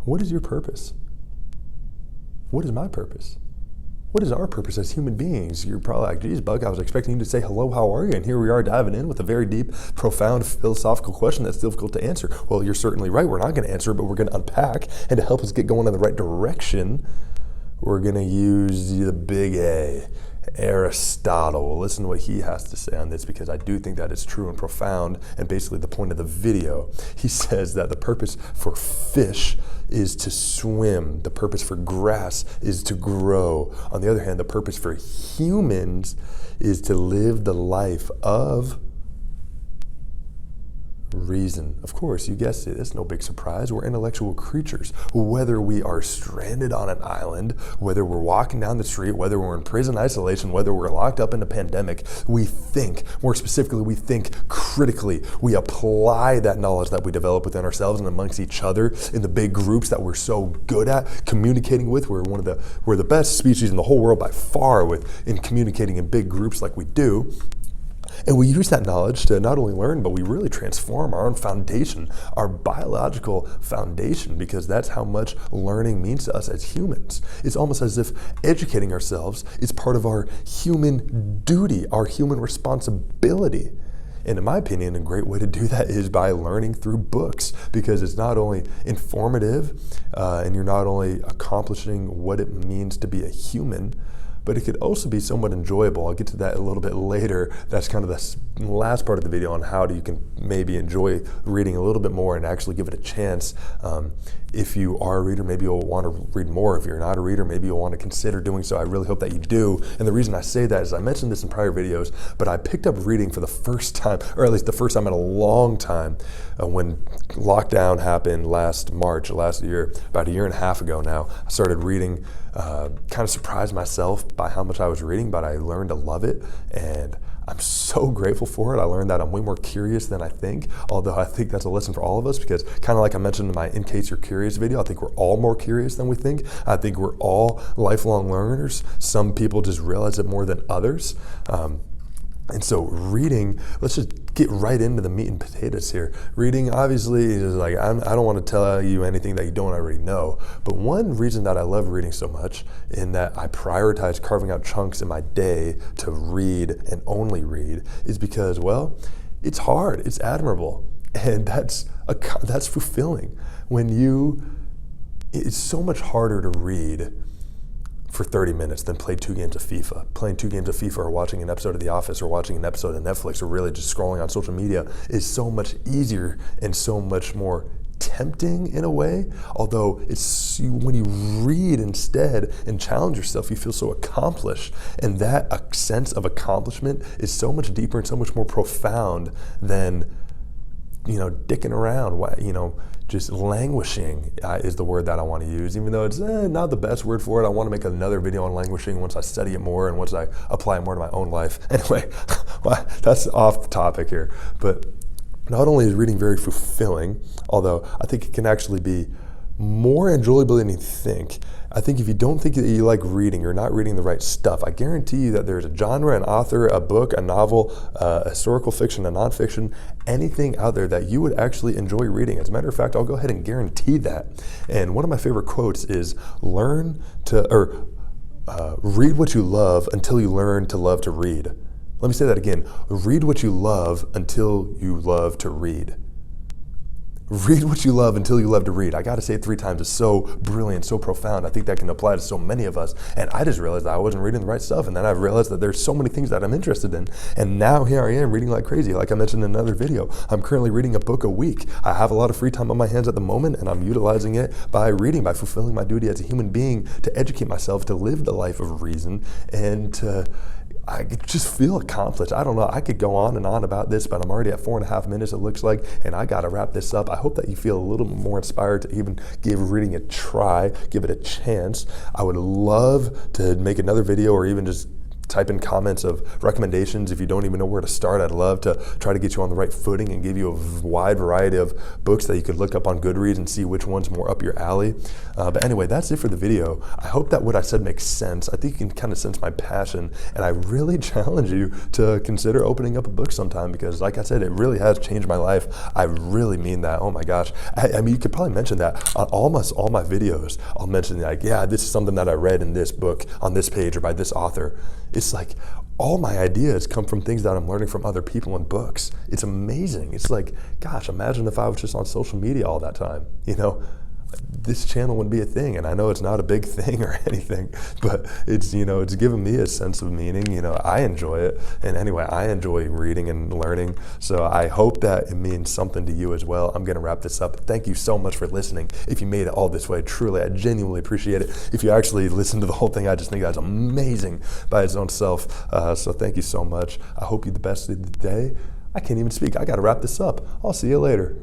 What is your purpose? What is my purpose? What is our purpose as human beings? You're probably like, geez, Buck, I was expecting you to say, hello, how are you? And here we are diving in with a very deep, profound, philosophical question that's difficult to answer. Well, you're certainly right. We're not going to answer it, but we're going to unpack. And to help us get going in the right direction, we're going to use the big A, Aristotle. Listen to what he has to say on this, because I do think that it's true and profound, and basically the point of the video. He says that the purpose for fish is to swim. The purpose for grass is to grow. On the other hand, the purpose for humans is to live the life of reason. Of course, you guessed it. It's no big surprise. We're intellectual creatures. Whether we are stranded on an island, whether we're walking down the street, whether we're in prison isolation, whether we're locked up in a pandemic, we think. More specifically, we think critically. We apply that knowledge that we develop within ourselves and amongst each other in the big groups that we're so good at communicating with. We're the best species in the whole world by far in communicating in big groups like we do. And we use that knowledge to not only learn, but we really transform our own foundation, our biological foundation, because that's how much learning means to us as humans. It's almost as if educating ourselves is part of our human duty, our human responsibility. And in my opinion, a great way to do that is by learning through books, because it's not only informative and you're not only accomplishing what it means to be a human, but it could also be somewhat enjoyable. I'll get to that a little bit later. That's kind of the last part of the video on how you can maybe enjoy reading a little bit more and actually give it a chance. If you are a reader, maybe you'll want to read more. If you're not a reader, maybe you'll want to consider doing so. I really hope that you do. And the reason I say that is I mentioned this in prior videos, but I picked up reading for the first time, or at least the first time in a long time, when lockdown happened last year, about a year and a half ago now. I started reading, kind of surprised myself by how much I was reading, but I learned to love it, and I'm so grateful for it. I learned that I'm way more curious than I think, although I think that's a lesson for all of us, because kind of like I mentioned in my In Case You're Curious video, I think we're all more curious than we think. I think we're all lifelong learners. Some people just realize it more than others. And so reading, let's just get right into the meat and potatoes here. Reading, obviously, is like, I don't want to tell you anything that you don't already know, but one reason that I love reading so much, in that I prioritize carving out chunks in my day to read and only read, is because, well, it's hard, it's admirable, and that's fulfilling. It's so much harder to read for 30 minutes than play 2 games of FIFA. Playing 2 games of FIFA or watching an episode of The Office or watching an episode of Netflix or really just scrolling on social media is so much easier and so much more tempting in a way. Although when you read instead and challenge yourself, you feel so accomplished. And that a sense of accomplishment is so much deeper and so much more profound than, dicking around, just languishing is the word that I want to use, even though it's not the best word for it. I want to make another video on languishing once I study it more and once I apply it more to my own life. Anyway, that's off topic here. But not only is reading very fulfilling, although I think it can actually be more enjoyable than you think. I think if you don't think that you like reading, you're not reading the right stuff. I guarantee you that there's a genre, an author, a book, a novel, historical fiction, a nonfiction, anything out there that you would actually enjoy reading. As a matter of fact, I'll go ahead and guarantee that. And one of my favorite quotes is, read what you love until you learn to love to read. Let me say that again. Read what you love until you love to read. Read what you love until you love to read. I got to say it 3 times. It's so brilliant, so profound. I think that can apply to so many of us. And I just realized that I wasn't reading the right stuff. And then I've realized that there's so many things that I'm interested in. And now here I am reading like crazy. Like I mentioned in another video, I'm currently reading a book a week. I have a lot of free time on my hands at the moment, and I'm utilizing it by reading, by fulfilling my duty as a human being to educate myself, to live the life of reason, and I just feel accomplished. I don't know. I could go on and on about this, but I'm already at 4.5 minutes, it looks like, and I got to wrap this up. I hope that you feel a little more inspired to even give reading a try, give it a chance. I would love to make another video or even just type in comments of recommendations. If you don't even know where to start, I'd love to try to get you on the right footing and give you a wide variety of books that you could look up on Goodreads and see which one's more up your alley. But anyway, that's it for the video. I hope that what I said makes sense. I think you can kind of sense my passion, and I really challenge you to consider opening up a book sometime, because like I said, it really has changed my life. I really mean that. Oh my gosh. I mean, you could probably mention that on almost all my videos. I'll mention like, yeah, this is something that I read in this book on this page or by this author. It's like all my ideas come from things that I'm learning from other people in books. It's amazing. It's like, gosh, imagine if I was just on social media all that time, you know? This channel wouldn't be a thing. And I know it's not a big thing or anything, but it's, you know, it's given me a sense of meaning. You know, I enjoy it. And anyway, I enjoy reading and learning. So I hope that it means something to you as well. I'm going to wrap this up. Thank you so much for listening. If you made it all this way, truly, I genuinely appreciate it. If you actually listened to the whole thing, I just think that's amazing by its own self. So thank you so much. I hope you the best of the day. I can't even speak. I got to wrap this up. I'll see you later.